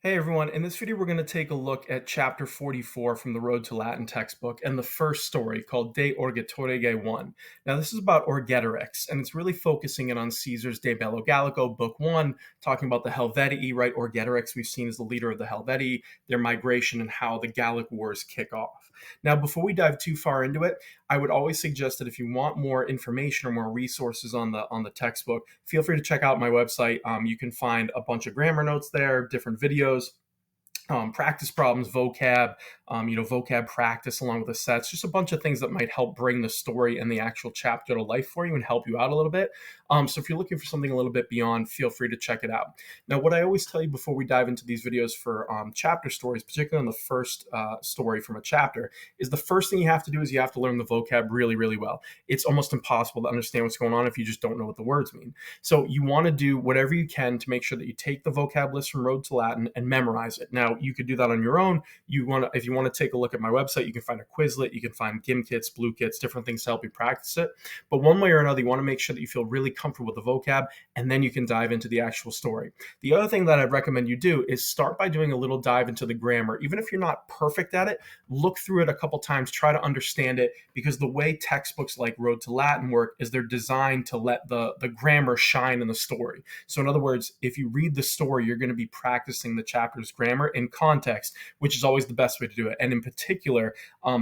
Hey everyone, in this video we're going to take a look at chapter 44 from the Road to Latin textbook and the first story called De Orgetorige I. Now this is about Orgetorix and it's really focusing in on Caesar's De Bello Gallico, book 1, talking about the Helvetii, right? Orgetorix we've seen as the leader of the Helvetii, their migration and how the Gallic Wars kick off. Now before we dive too far into it, I would always suggest that if you want more information or more resources on the textbook, feel free to check out my website. You can find a bunch of grammar notes there, different videos, practice problems, vocab, vocab practice along with the sets, just a bunch of things that might help bring the story and the actual chapter to life for you and help you out a little bit. So if you're looking for something a little bit beyond, feel free to check it out. Now, what I always tell you before we dive into these videos for chapter stories, particularly on the first story from a chapter, is the first thing you have to do is you have to learn the vocab really, really well. It's almost impossible to understand what's going on if you just don't know what the words mean. So you want to do whatever you can to make sure that you take the vocab list from Road to Latin and memorize it. Now, you could do that on your own. If you want to take a look at my website, you can find a Quizlet, you can find GIM kits, Blue kits, different things to help you practice it. But one way or another, you want to make sure that you feel really comfortable with the vocab, and then you can dive into the actual story. The other thing that I'd recommend you do is start by doing a little dive into the grammar. Even if you're not perfect at it, look through it a couple times, try to understand it, because the way textbooks like Road to Latin work is they're designed to let the grammar shine in the story. So in other words, if you read the story, you're going to be practicing the chapter's grammar in context, which is always the best way to do it. And in particular,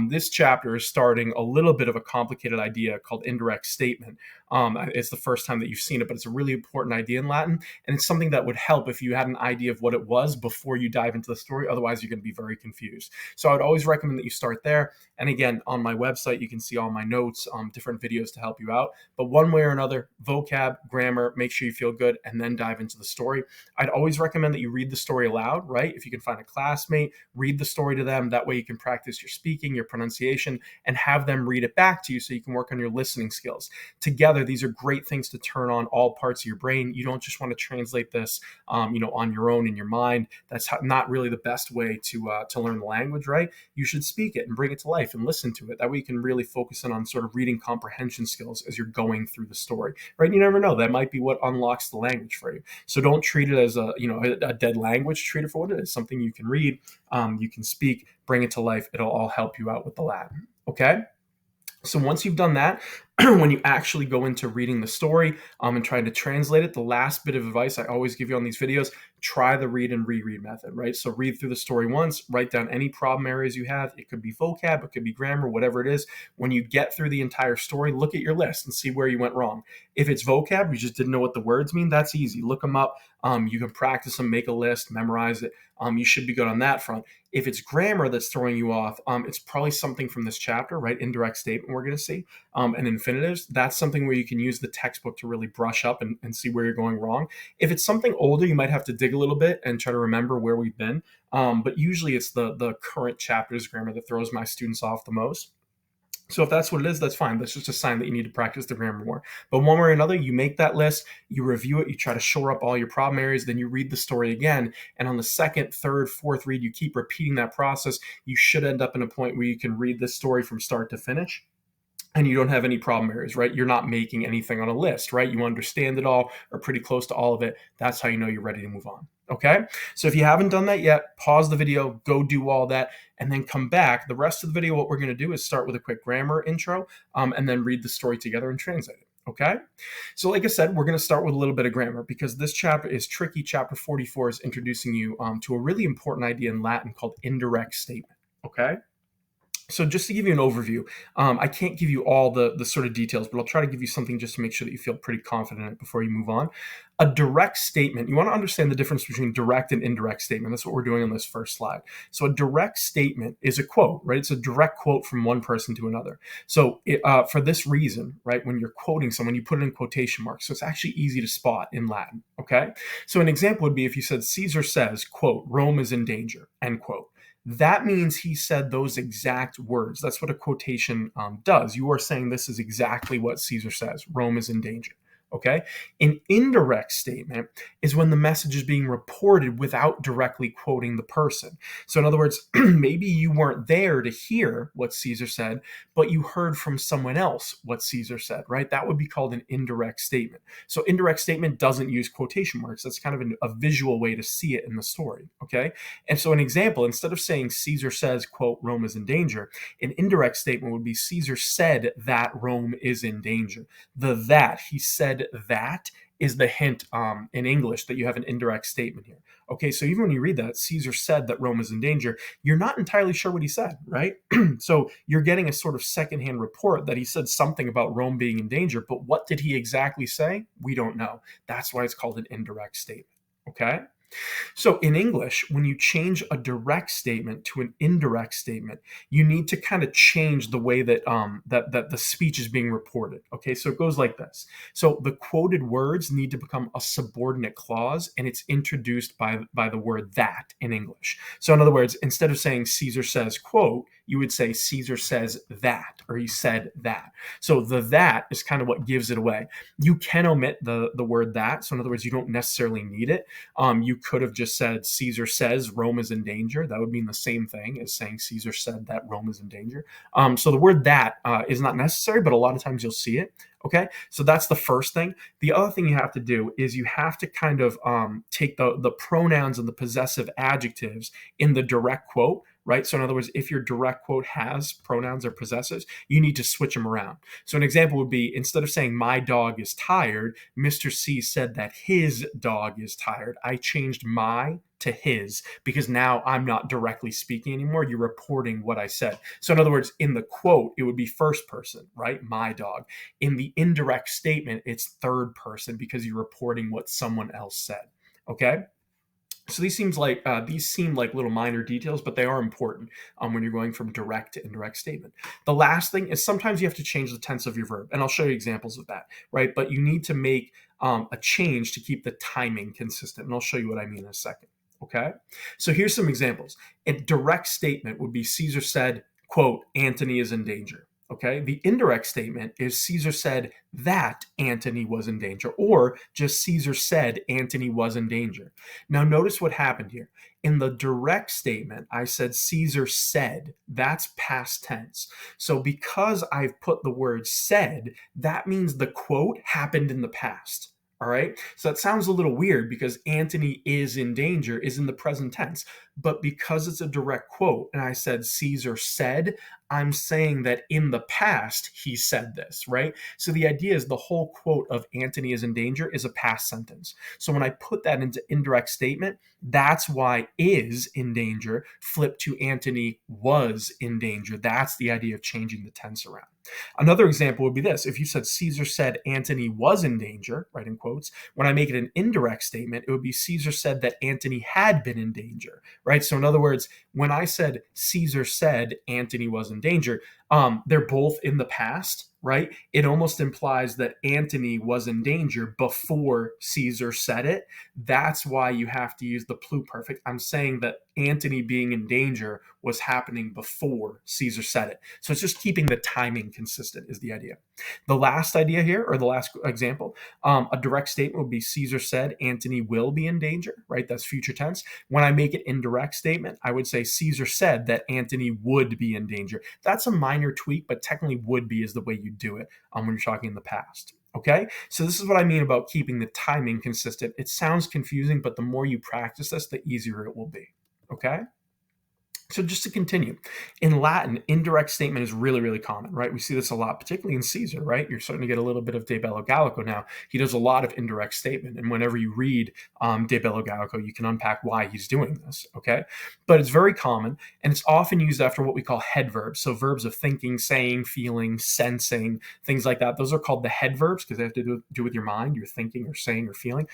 this chapter is starting a little bit of a complicated idea called indirect statement. It's the first time that you've seen it, but it's a really important idea in Latin. And it's something that would help if you had an idea of what it was before you dive into the story. Otherwise, you're going to be very confused. So I would always recommend that you start there. And again, on my website, you can see all my notes, different videos to help you out. But one way or another, vocab, grammar, make sure you feel good, and then dive into the story. I'd always recommend that you read the story aloud, right? If you can find a classmate, read the story to them. That way you can practice your speaking, your pronunciation, and have them read it back to you so you can work on your listening skills. Together, these are great things to turn on all parts of your brain. You don't just want to translate this, on your own in your mind. That's not really the best way to learn the language, right? You should speak it and bring it to life and listen to it. That way you can really focus in on sort of reading comprehension skills as you're going through the story, right? You never know. That might be what unlocks the language for you. So don't treat it as a dead language. Treat it for what it is, something you can read, you can speak, bring it to life. It'll all help you out with the Latin. Okay? So once you've done that, when you actually go into reading the story and trying to translate it, the last bit of advice I always give you on these videos, try the read and reread method, right? So read through the story once, write down any problem areas you have. It could be vocab, it could be grammar, whatever it is. When you get through the entire story, look at your list and see where you went wrong. If it's vocab, you just didn't know what the words mean, that's easy. Look them up. You can practice them, make a list, memorize it. You should be good on that front. If it's grammar that's throwing you off, it's probably something from this chapter, right? Indirect statement we're going to see, and infinitives. That's something where you can use the textbook to really brush up and see where you're going wrong. If it's something older, you might have to dig a little bit and try to remember where we've been. But usually it's the current chapter's grammar that throws my students off the most. So if that's what it is, that's fine. That's just a sign that you need to practice the grammar more. But one way or another, you make that list, you review it, you try to shore up all your problem areas, then you read the story again. And on the second, third, fourth read, you keep repeating that process. You should end up in a point where you can read this story from start to finish, and you don't have any problem areas, right? You're not making anything on a list, right? You understand it all or pretty close to all of it. That's how you know you're ready to move on. Okay? So if you haven't done that yet, pause the video, go do all that, and then come back. The rest of the video, what we're going to do is start with a quick grammar intro, and then read the story together and translate it. Okay? So like I said, we're going to start with a little bit of grammar because this chapter is tricky. Chapter 44 is introducing you to a really important idea in Latin called indirect statement. Okay? So just to give you an overview, I can't give you all the sort of details, but I'll try to give you something just to make sure that you feel pretty confident in it before you move on. A direct statement, you want to understand the difference between direct and indirect statement. That's what we're doing on this first slide. So a direct statement is a quote, right? It's a direct quote from one person to another. So for this reason, right, when you're quoting someone, you put it in quotation marks. So it's actually easy to spot in Latin, okay? So an example would be if you said, Caesar says, quote, Rome is in danger, end quote. That means he said those exact words. That's what a quotation does. You are saying this is exactly what Caesar says. Rome is in danger. Okay. An indirect statement is when the message is being reported without directly quoting the person. So, in other words, maybe you weren't there to hear what Caesar said, but you heard from someone else what Caesar said, right? That would be called an indirect statement. So, indirect statement doesn't use quotation marks. That's kind of a visual way to see it in the story. Okay. And so, an example, instead of saying Caesar says, quote, Rome is in danger, an indirect statement would be Caesar said that Rome is in danger. The that, he said that, is the hint in English that you have an indirect statement here. Okay, so even when you read that, Caesar said that Rome is in danger, you're not entirely sure what he said, right? So you're getting a sort of secondhand report that he said something about Rome being in danger, but what did he exactly say? We don't know. That's why it's called an indirect statement. Okay? So in English, when you change a direct statement to an indirect statement, you need to kind of change the way that that the speech is being reported. Okay, so it goes like this. So the quoted words need to become a subordinate clause, and it's introduced by the word that in English. So in other words, instead of saying Caesar says, quote, you would say Caesar says that, or he said that. So the that is kind of what gives it away. You can omit the word that. So in other words, you don't necessarily need it. You could have just said Caesar says Rome is in danger. That would mean the same thing as saying Caesar said that Rome is in danger. So the word that is not necessary, but a lot of times you'll see it. Okay, so that's the first thing. The other thing you have to do is you have to kind of take the pronouns and the possessive adjectives in the direct quote, right? So in other words, if your direct quote has pronouns or possessives, you need to switch them around. So an example would be, instead of saying my dog is tired, Mr. C said that his dog is tired. I changed my to his because now I'm not directly speaking anymore. You're reporting what I said. So in other words, in the quote, it would be first person, right? My dog. In the indirect statement, it's third person because you're reporting what someone else said. Okay. So these seem like little minor details, but they are important when you're going from direct to indirect statement. The last thing is sometimes you have to change the tense of your verb, and I'll show you examples of that, right? But you need to make a change to keep the timing consistent, and I'll show you what I mean in a second. Okay, so here's some examples. A direct statement would be Caesar said, quote, Antony is in danger. Okay, the indirect statement is Caesar said that Antony was in danger, or just Caesar said Antony was in danger. Now, notice what happened here. In the direct statement, I said Caesar said. That's past tense. So because I've put the word said, that means the quote happened in the past. All right. So that sounds a little weird because Antony is in danger is in the present tense. But because it's a direct quote and I said Caesar said, I'm saying that in the past he said this, right? So the idea is the whole quote of Antony is in danger is a past sentence. So when I put that into indirect statement, that's why is in danger flipped to Antony was in danger. That's the idea of changing the tense around. Another example would be this. If you said Caesar said Antony was in danger, right, in quotes, when I make it an indirect statement, it would be Caesar said that Antony had been in danger, right? So in other words, when I said Caesar said Antony was in danger, they're both in the past, right? It almost implies that Antony was in danger before Caesar said it. That's why you have to use the pluperfect. I'm saying that Antony being in danger was happening before Caesar said it. So it's just keeping the timing consistent is the idea. The last idea here, or the last example, a direct statement would be Caesar said Antony will be in danger, right? That's future tense. When I make it indirect statement, I would say Caesar said that Antony would be in danger. That's a minor tweak, but technically would be is the way you do it when you're talking in the past. Okay, so this is what I mean about keeping the timing consistent. It sounds confusing, but the more you practice this, the easier it will be. Okay. So just to continue, in Latin, indirect statement is really, really common, right? We see this a lot, particularly in Caesar, right? You're starting to get a little bit of De Bello Gallico now. He does a lot of indirect statement. And whenever you read De Bello Gallico, you can unpack why he's doing this, okay? But it's very common, and it's often used after what we call head verbs. So verbs of thinking, saying, feeling, sensing, things like that. Those are called the head verbs because they have to do with your mind, your thinking or saying or feeling.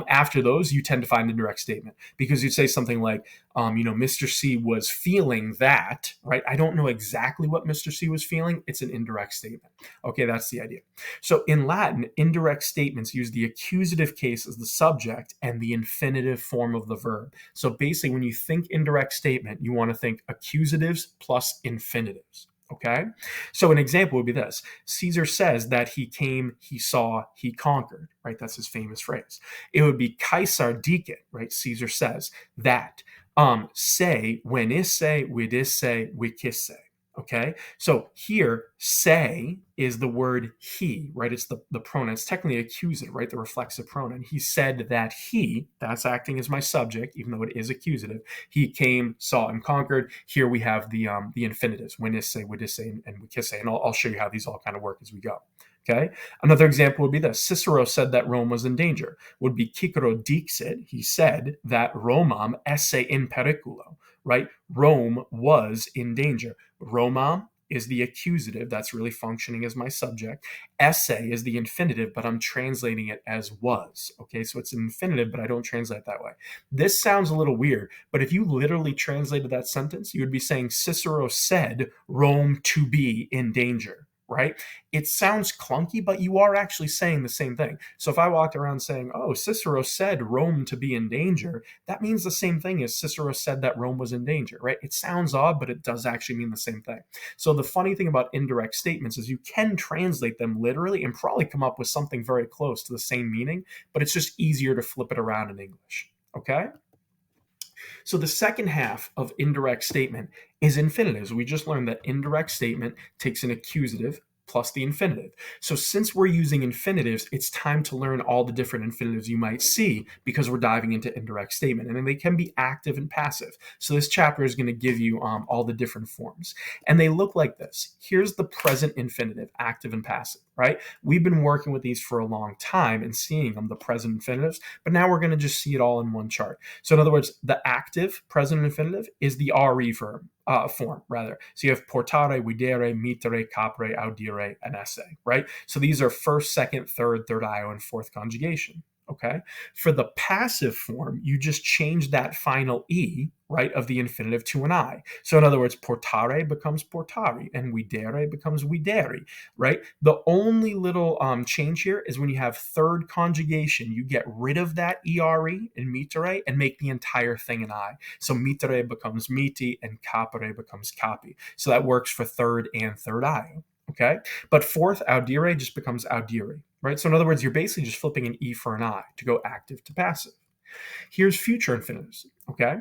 After those, you tend to find indirect statement because you say something like, Mr. C was feeling that, right? I don't know exactly what Mr. C was feeling. It's an indirect statement. Okay, that's the idea. So in Latin, indirect statements use the accusative case as the subject and the infinitive form of the verb. So basically, when you think indirect statement, you want to think accusatives plus infinitives. Okay, so an example would be this: Caesar says that he came, he saw, he conquered, right? That's his famous phrase. It would be Caesar dicet, right? Caesar says that. Say, venisse, vidisse, vicisse. Okay, so here, say is the word he, right? It's the pronoun. It's technically accusative, right? The reflexive pronoun. He said that he, that's acting as my subject, even though it is accusative. He came, saw, and conquered. Here we have the infinitives, venisse, vidisse, and vicisse, and I'll show you how these all kind of work as we go. Okay. Another example would be this: Cicero said that Rome was in danger. Would be Cicero dixit. He said that Romam esse in periculo, right? Rome was in danger. Romam is the accusative. That's really functioning as my subject. Esse is the infinitive, but I'm translating it as was. Okay, so it's an infinitive, but I don't translate it that way. This sounds a little weird, but if you literally translated that sentence, you would be saying Cicero said Rome to be in danger. Right? It sounds clunky, but you are actually saying the same thing. So if I walked around saying, oh, Cicero said Rome to be in danger, that means the same thing as Cicero said that Rome was in danger, right? It sounds odd, but it does actually mean the same thing. So the funny thing about indirect statements is you can translate them literally and probably come up with something very close to the same meaning, but it's just easier to flip it around in English, okay? So the second half of indirect statement is infinitives. We just learned that indirect statement takes an accusative plus the infinitive. So since we're using infinitives, it's time to learn all the different infinitives you might see because we're diving into indirect statement. And they can be active and passive. So this chapter is going to give you all the different forms. And they look like this. Here's the present infinitive, active and passive, right? We've been working with these for a long time and seeing them, the present infinitives, but now we're going to just see it all in one chart. So in other words, the active present infinitive is the RE form. So you have portare, videre, mittere, capere, audire, and esse, right? So these are first, second, third io, and fourth conjugation, okay? For the passive form, you just change that final E, right, of the infinitive to an I. So in other words, portare becomes portari, and videre becomes videri, right? The only little change here is when you have third conjugation, you get rid of that ere in mittere and make the entire thing an I. So mittere becomes miti, and capere becomes capi. So that works for third and third io, okay? But fourth, audire, just becomes audire, right? So in other words, you're basically just flipping an E for an I to go active to passive. Here's future infinitives, okay?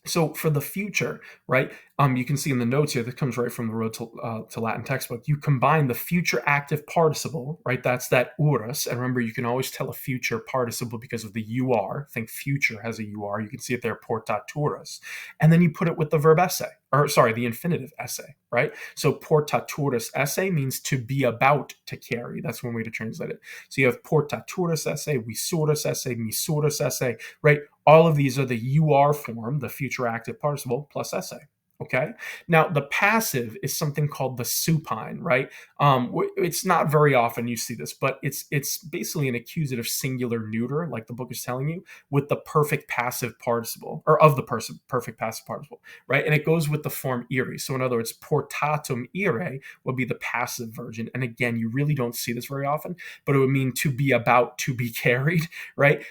So for the future, right, you can see in the notes here, that comes right from the Road to Latin textbook, you combine the future active participle, right, that's that urus, and remember, you can always tell a future participle because of the UR, think future has a UR, you can see it there, portaturus, and then you put it with the verb esse, the infinitive esse, right? So portaturus esse means to be about to carry, that's one way to translate it. So you have portaturus esse, visurus esse, misurus esse, right? All of these are the UR form, the future active participle, plus esse. Okay. Now, the passive is something called the supine, right? It's not very often you see this, but it's basically an accusative singular neuter, like the book is telling you, with the perfect passive participle, or of the perfect passive participle, right? And it goes with the form ire. So in other words, portatum ire would be the passive version. And again, you really don't see this very often, but it would mean to be about to be carried, right?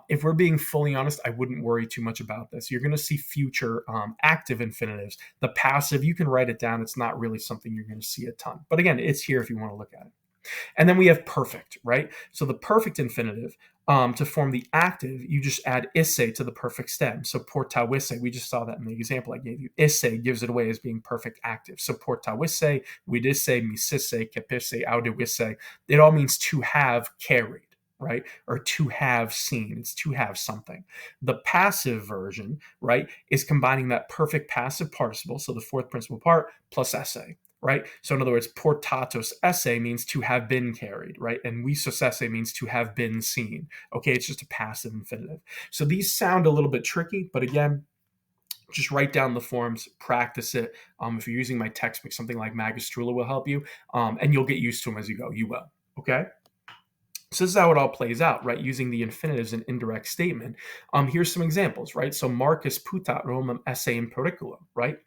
If we're being fully honest, I wouldn't worry too much about this. You're going to see future active infinitives. The passive, you can write it down. It's not really something you're going to see a ton. But again, it's here if you want to look at it. And then we have perfect, right? So the perfect infinitive, to form the active, you just add isse to the perfect stem. So portavisse, we just saw that in the example I gave you. Isse gives it away as being perfect active. So portavisse, vidisse, misisse, capisse, audivisse, it all means to have carried, right? Or to have seen. It's to have something. The passive version, right, is combining that perfect passive participle, so the fourth principal part, plus esse, right? So in other words, portatus esse means to have been carried, right? And visus esse means to have been seen. Okay, it's just a passive infinitive. So these sound a little bit tricky, but again, just write down the forms, practice it. If you're using my textbook, something like Magistrula will help you, and you'll get used to them as you go. You will, okay? So this is how it all plays out, right? Using the infinitives in indirect statement. Here's some examples, right? So Marcus putat Romam esse in periculo, right?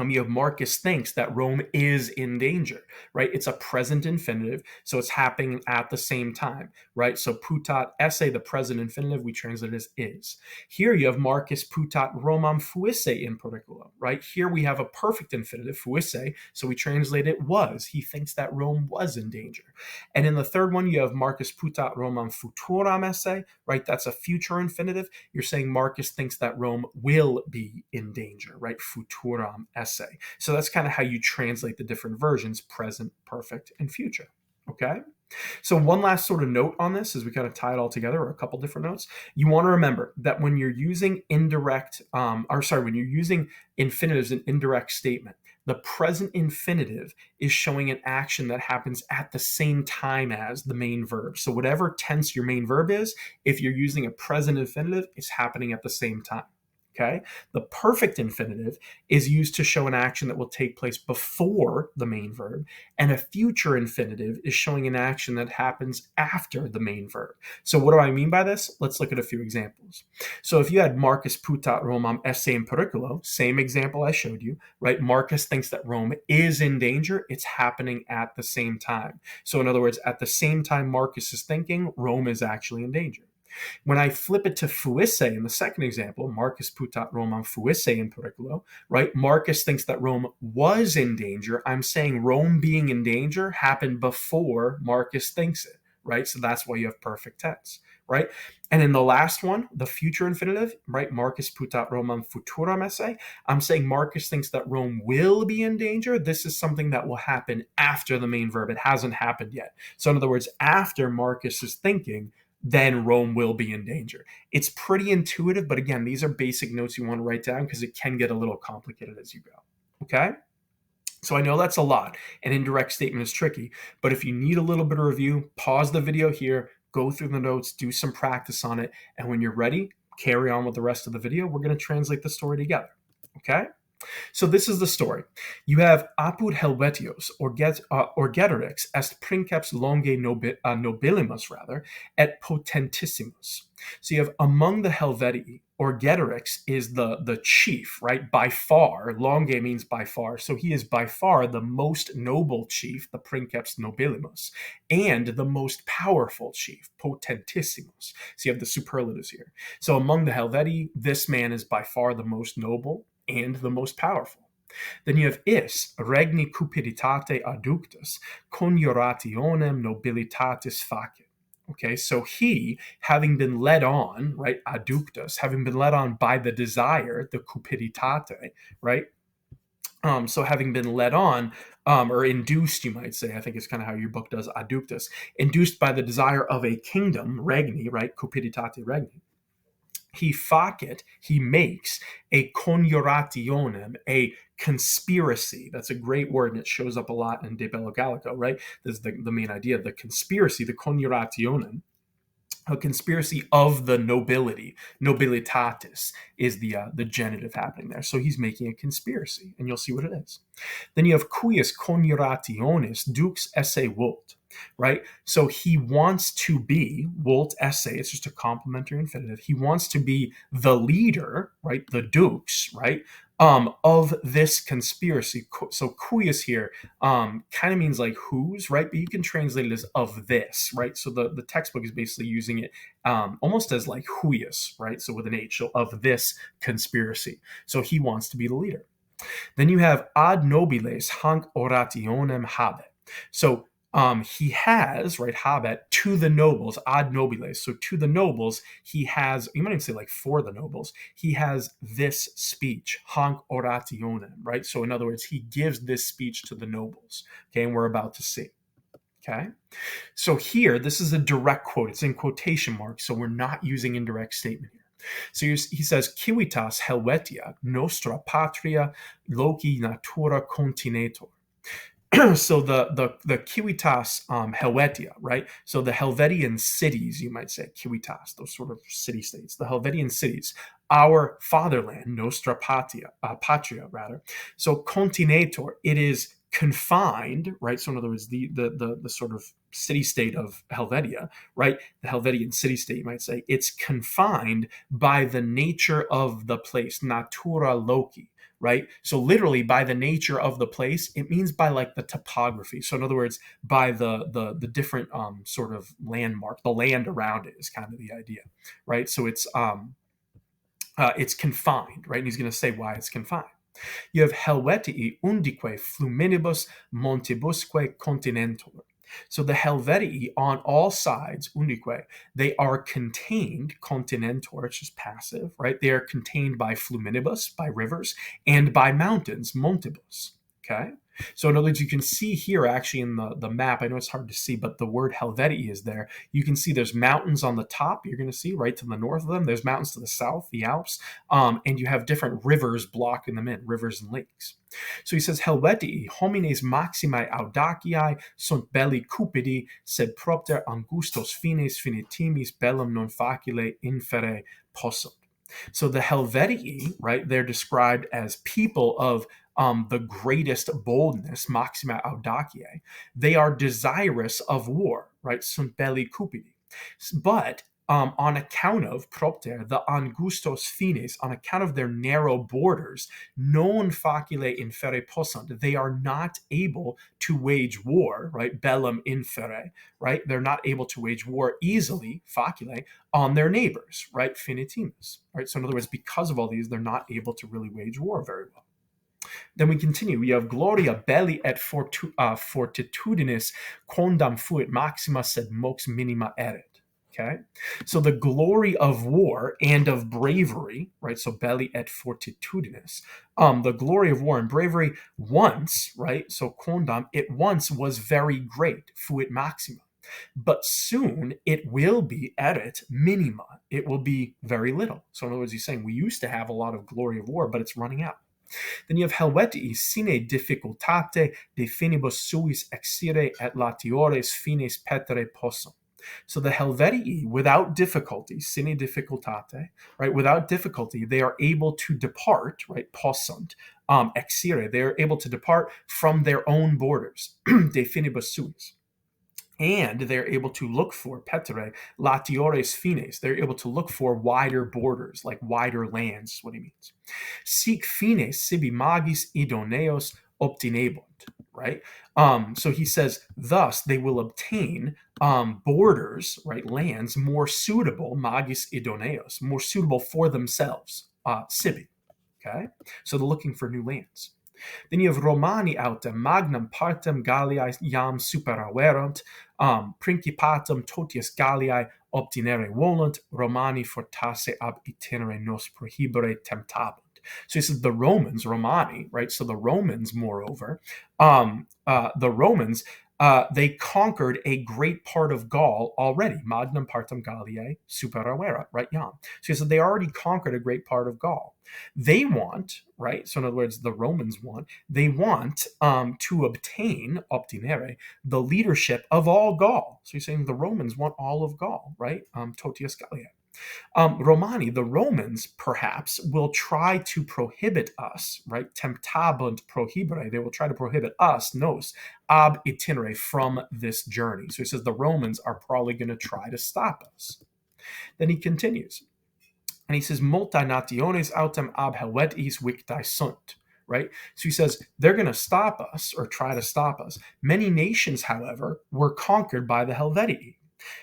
You have Marcus thinks that Rome is in danger, right? It's a present infinitive, so it's happening at the same time, right? So putat esse, the present infinitive, we translate as is. Here you have Marcus putat Romam fuisse in periculo, right? Here we have a perfect infinitive, fuisse, so we translate it was. He thinks that Rome was in danger. And in the third one, you have Marcus putat Romam futuram esse, right? That's a future infinitive. You're saying Marcus thinks that Rome will be in danger, right? Futuram esse. So that's kind of how you translate the different versions, present, perfect, and future. Okay? So one last sort of note on this as we kind of tie it all together, or a couple different notes. You want to remember that when you're using when you're using infinitives in indirect statement, the present infinitive is showing an action that happens at the same time as the main verb. So whatever tense your main verb is, if you're using a present infinitive, it's happening at the same time. Okay? The perfect infinitive is used to show an action that will take place before the main verb, and a future infinitive is showing an action that happens after the main verb. So what do I mean by this? Let's look at a few examples. So if you had Marcus putat Romam esse in periculo, same example I showed you, right? Marcus thinks that Rome is in danger. It's happening at the same time. So in other words, at the same time Marcus is thinking, Rome is actually in danger. When I flip it to fuisse in the second example, Marcus putat Romam fuisse in periculo, right? Marcus thinks that Rome was in danger. I'm saying Rome being in danger happened before Marcus thinks it, right? So that's why you have perfect tense, right? And in the last one, the future infinitive, right? Marcus putat Romam futuram esse. I'm saying Marcus thinks that Rome will be in danger. This is something that will happen after the main verb. It hasn't happened yet. So in other words, after Marcus is thinking, then Rome will be in danger. It's pretty intuitive, but again, these are basic notes you want to write down because it can get a little complicated as you go. Okay? So I know that's a lot. An indirect statement is tricky, but if you need a little bit of review, pause the video here, go through the notes, do some practice on it, and when you're ready, carry on with the rest of the video. We're going to translate the story together. Okay? So this is the story. You have apud Helvetios, Orgetorix est princeps longe nobilimus, et potentissimus. So you have among the Helvetii, Orgetorix is the chief, right? By far. Longe means by far. So he is by far the most noble chief, the princeps nobilimus, and the most powerful chief, potentissimus. So you have the superlatives here. So among the Helvetii, this man is by far the most noble and the most powerful. Then you have is, regni cupiditate adductus, coniurationem nobilitatis facit. Okay, so he, having been led on, right, adductus, having been led on by the desire, the cupiditate, right? So having been led on, or induced, you might say, I think is kind of how your book does, adductus, induced by the desire of a kingdom, regni, right, cupiditate regni. He facit, he makes a coniurationem, a conspiracy. That's a great word, and it shows up a lot in De Bello Gallico, right? This is the main idea, the conspiracy, the coniurationem, a conspiracy of the nobility. Nobilitatis is the genitive happening there. So he's making a conspiracy, and you'll see what it is. Then you have cuius coniurationis dux esse vult, right? So he wants to be, vult esse, it's just a complementary infinitive. He wants to be the leader, right? The dux, right? Of this conspiracy. So cuius here kind of means like whose, right? But you can translate it as of this, right? So the textbook is basically using it almost as like huius, right? So with an H, so of this conspiracy. So he wants to be the leader. Then you have ad nobiles hanc orationem habet. So he has, right, habet, to the nobles, ad nobiles. So to the nobles, he has, you might even say like for the nobles, he has this speech, hanc orationem, right? So in other words, he gives this speech to the nobles, okay, and we're about to see. Okay, so here, this is a direct quote. It's in quotation marks, so we're not using indirect statement here. So he says, civitas Helvetia nostra patria loci natura continetur. So the civitas Helvetia, right? So the Helvetian cities, you might say, civitas, those sort of city-states, the Helvetian cities, our fatherland, nostra patria, rather. So continetur, it is confined, right? So in other words, the sort of city-state of Helvetia, right? The Helvetian city-state, you might say, it's confined by the nature of the place, natura loci, right? So literally by the nature of the place, it means by like the topography. So in other words, by the different sort of landmark, the land around it is kind of the idea, right? So it's confined, right? And he's going to say why it's confined. You have Helvetii undique fluminibus montibusque continentur. So the Helvetii on all sides, undique, they are contained, continentor, it's just passive, right? They are contained by fluminibus, by rivers, and by mountains, montibus, okay? So in other words, you can see here actually in the map, I know it's hard to see, but the word Helvetii is there. You can see there's mountains on the top, you're going to see right to the north of them. There's mountains to the south, the Alps, and you have different rivers blocking them in, rivers and lakes. So he says, Helvetii, homines maximae audaciae sunt belli cupidi, sed propter angustos fines finitimis bellum non facile infere possunt. So the Helvetii, right, they're described as people of the greatest boldness, maxima audaciae. They are desirous of war, right? Sunt belli cupidi. But on account of propter, the angustos fines, on account of their narrow borders, non facile infere possunt, they are not able to wage war, right? Bellum infere, right? They're not able to wage war easily, facile, on their neighbors, right? Finitimus, right? So in other words, because of all these, they're not able to really wage war very well. Then we continue. We have gloria belli et fortitudinis quondam fuit maxima sed mox minima erit. Okay, so the glory of war and of bravery, right? So belli et fortitudinis, the glory of war and bravery once, right? So quondam, it once was very great, fuit maxima, but soon it will be erit minima. It will be very little. So in other words, he's saying we used to have a lot of glory of war, but it's running out. Then you have Helvetii sine difficultate de finibus suis exire et latiores fines petere possum. So the Helvetii, without difficulty, sine difficultate, right? Without difficulty, they are able to depart, right? Possunt, exire. They are able to depart from their own borders, de finibus suis. And they're able to look for petere latiores fines. They're able to look for wider borders, like wider lands, is what he means. Sic fines sibi magis idoneos obtinebunt, right? So he says, thus they will obtain borders, right, lands more suitable, magis idoneos, more suitable for themselves, sibi, okay? So they're looking for new lands. Then you have Romani autem magnam partem Galliae iam superaverunt, principatum totius Galliae obtinere volunt, Romani fortasse ab itinere nos prohibere temptabunt. So he says the Romans, Romani, right? So the Romans, moreover, they conquered a great part of Gaul already. Magnum partem Galliae superaverunt, right? Yam. So he said they already conquered a great part of Gaul. They want, right? So in other words, the Romans want, they want to obtain, obtinere, the leadership of all Gaul. So he's saying the Romans want all of Gaul, right? Totius Galliae. Romani, the Romans, perhaps, will try to prohibit us, right? Temptabunt prohibere. They will try to prohibit us, nos, ab itinere, from this journey. So he says the Romans are probably going to try to stop us. Then he continues. And he says, multae nationes autem ab Helvetis victae sunt, right? So he says, they're going to stop us or try to stop us. Many nations, however, were conquered by the Helvetii.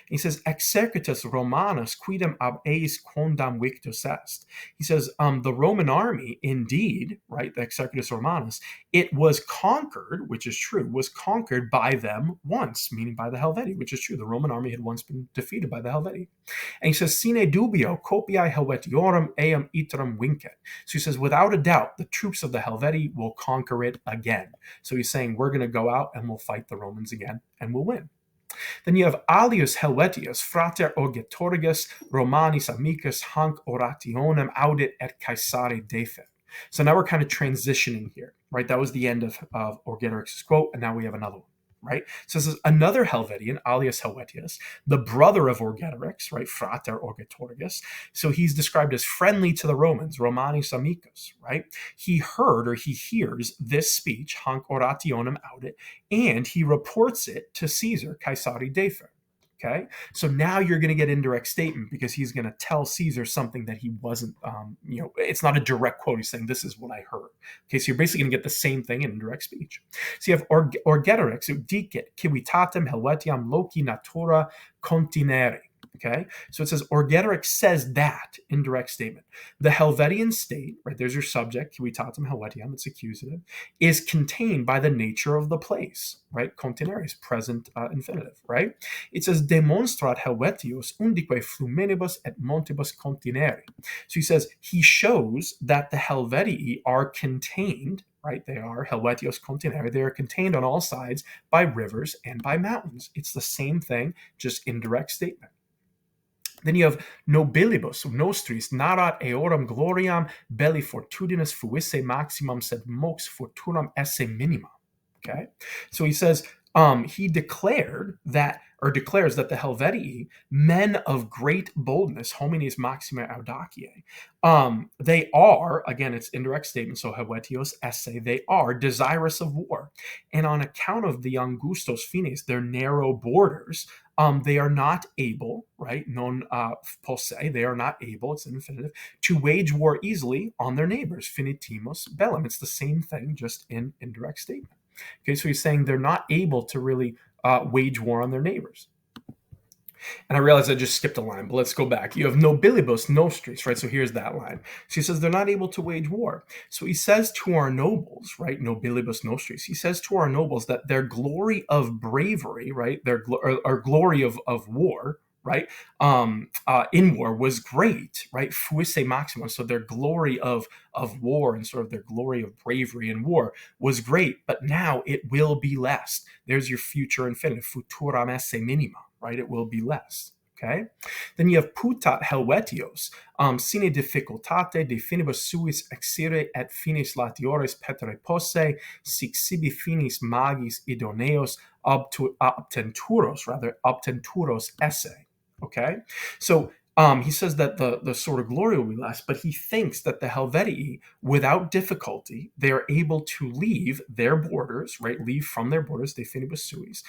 He says, exercitus Romanus quidem ab eis quondam victus est. He says, the Roman army, indeed, right, the exercitus Romanus, it was conquered, which is true, was conquered by them once, meaning by the Helvetii, which is true. The Roman army had once been defeated by the Helvetii. And he says, sine dubio copiae Helvetiorum eam iterum vincet. So he says, without a doubt, the troops of the Helvetii will conquer it again. So he's saying, we're going to go out and we'll fight the Romans again and we'll win. Then you have alius Helvetius, frater Orgetorige Romanis amicus hanc orationem audit et Caesare defet. So now we're kind of transitioning here, right? That was the end of Orgetorix's quote, and now we have another one, right? So this is another Helvetian, alias Helvetius, the brother of Orgetorix, right? Frater Orgetorix. So he's described as friendly to the Romans, Romanis amicus, right? He heard or he hears this speech, hanc orationem audit, and he reports it to Caesar, Caesari defert. Okay, so now you're going to get indirect statement because he's going to tell Caesar something that he wasn't, it's not a direct quote. He's saying, this is what I heard. Okay, so you're basically going to get the same thing in indirect speech. So you have Orgetorix, dicet, civitatem helvetiam loci natura continere. Okay, so it says Orgetorix says that, indirect statement. The Helvetian state, right, there's your subject, civitatem helvetiam, it's accusative, is contained by the nature of the place, right? Continere is present infinitive, right? It says demonstrat Helvetius undique flumenibus et montibus continere. So he says he shows that the Helvetii are contained, right? They are Helvetios continere. They are contained on all sides by rivers and by mountains. It's the same thing, just indirect statement. Then you have nobilibus nostris narat eorum gloriam belli fortudinus fuisse maximum sed mox fortunam esse minima. Okay, so he says he declared that, or declares that the Helvetii, men of great boldness, homines maxima audaciae, they are, again, it's indirect statement, so Helvetios esse, they are desirous of war, and on account of the angustos fines, their narrow borders, they are not able, right, non posse, they are not able, it's an infinitive, to wage war easily on their neighbors, finitimus bellum. It's the same thing, just in indirect statement. Okay, so he's saying they're not able to really wage war on their neighbors. And I realize I just skipped a line, but let's go back. You have nobilibus nostris, right? So here's that line. So he says they're not able to wage war. So he says to our nobles, right? Nobilibus nostris. He says to our nobles that their glory of bravery, right? Their glory of war, right? In war was great, right? Fuisse maximum. So their glory of war and sort of their glory of bravery in war was great, but now it will be less. There's your future infinitive, futuram esse minima, right? It will be less. Okay, then you have putat Helvetios, sine difficultate de finibus suis exire et finis latiores petere posse, sic sibi finis magis idoneos obtenturos esse. Okay, so he says that the sort of glory will be less, but he thinks that the Helvetii, without difficulty, they are able to leave their borders, right? Leave from their borders, de finibus suis,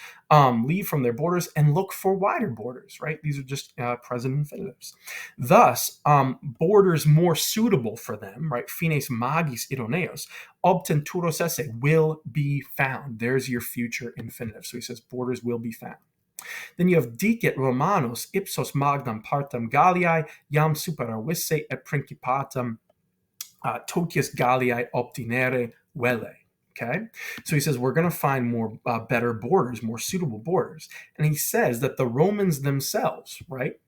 leave from their borders and look for wider borders, right? These are just present infinitives. Thus, borders more suitable for them, right? Fines magis idoneos, obtenturos esse, will be found. There's your future infinitive. So he says borders will be found. Then you have dicet Romanos ipsos magnam partem Galliae iam superavisse et principatum totius Galliae obtinere velle. Okay, so he says we're going to find more better borders, more suitable borders, and he says that the Romans themselves, right?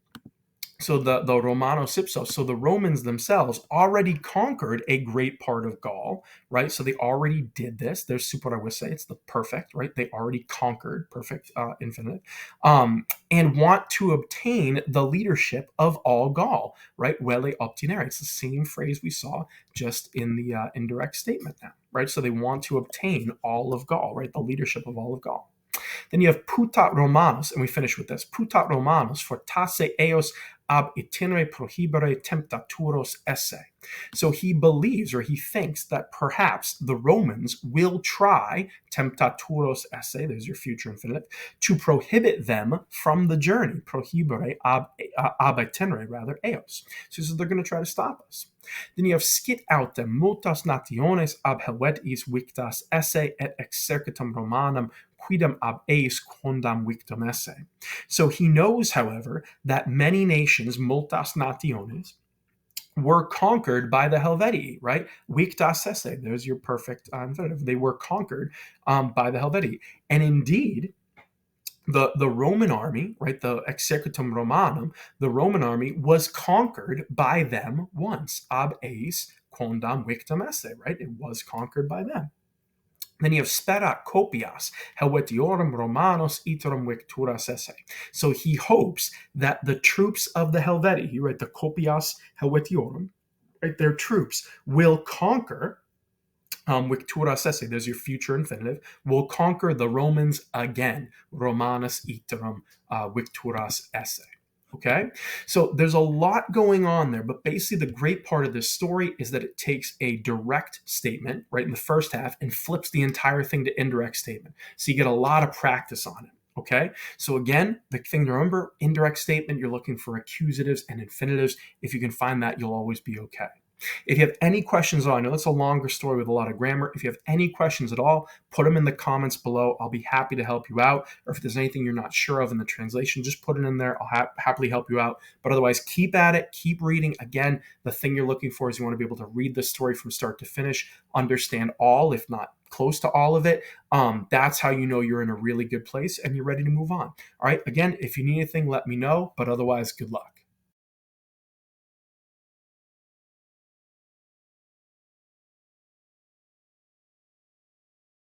So the Romanos ipsos, so the Romans themselves already conquered a great part of Gaul, right? So they already did this. There's superavisse, it's the perfect, right? They already conquered, perfect, infinite, and want to obtain the leadership of all Gaul, right? Velle obtinere. It's the same phrase we saw just in the indirect statement now, right? So they want to obtain all of Gaul, right? The leadership of all of Gaul. Then you have putat Romanos, and we finish with this. Putat Romanos fortasse eos ab itinere prohibere temptaturos esse. So he believes, or he thinks, that perhaps the Romans will try, temptaturos esse, there's your future infinitive, to prohibit them from the journey, prohibere ab itinere, rather, eos. So he says they're going to try to stop us. Then you have skit autem multas nationes ab Helvetis victas esse et exercitum Romanum quidam ab eis quondam victum esse. So he knows, however, that many nations, multas nationes, were conquered by the Helvetii, right? Victas esse, there's your perfect infinitive. They were conquered by the Helvetii. And indeed, the Roman army, right, the exercitum Romanum, the Roman army was conquered by them once, ab eis quondam victum esse, right? It was conquered by them. Then you have sperat copias Helvetiorum Romanos iterum victuras esse. So he hopes that the troops of the Helvetii, right, the copias Helvetiorum, right, their troops will conquer victuras esse, there's your future infinitive, will conquer the Romans again. Romanus iterum victuras esse. Okay, so there's a lot going on there, but basically the great part of this story is that it takes a direct statement, right, in the first half and flips the entire thing to indirect statement. So you get a lot of practice on it. Okay, so again, the thing to remember, indirect statement, you're looking for accusatives and infinitives. If you can find that, you'll always be okay. If you have any questions at all, I know that's a longer story with a lot of grammar. If you have any questions at all, put them in the comments below. I'll be happy to help you out. Or if there's anything you're not sure of in the translation, just put it in there. I'll happily help you out. But otherwise, keep at it, keep reading. Again, the thing you're looking for is you want to be able to read the story from start to finish, understand all, if not close to all of it. That's how you know you're in a really good place and you're ready to move on. All right. Again, if you need anything, let me know. But otherwise, good luck.